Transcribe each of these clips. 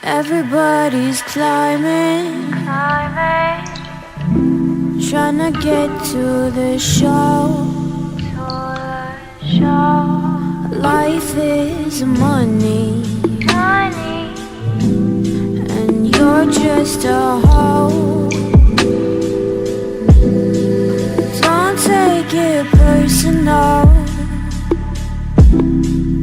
Everybody's climbing, trying to get to the show. Life is money, and you're just a hoe. Don't take it personal,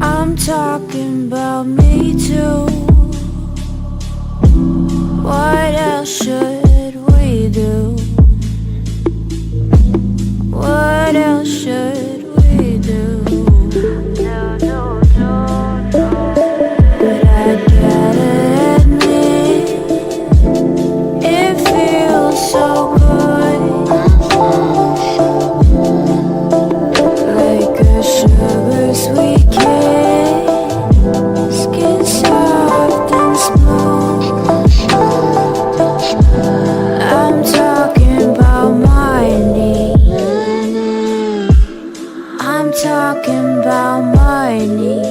I'm talking about me too. What else should we do? What else should we do? But I gotta admit, it feels so good, like a sugar sweet kiss, skin soft and smooth. I'm talking about my knee, I'm talking about my knee.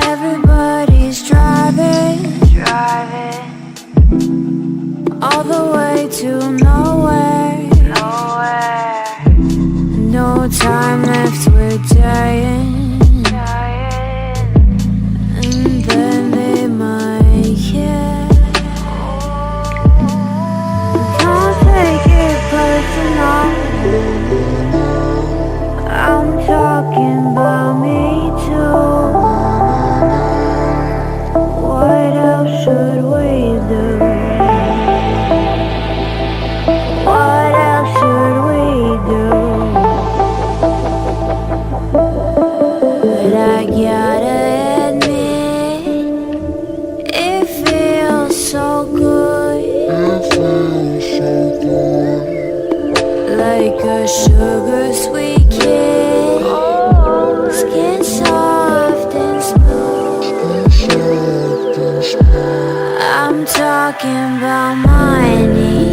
Everybody's driving all the way to nowhere. No time left, we're dying. And then they might care. Don't take it personal, I'm talking about me too. What else should we do? What else should we do? But I gotta admit, it feels so good, like a sugar sweet kiss, skin soft and smooth. I'm talking about my knee.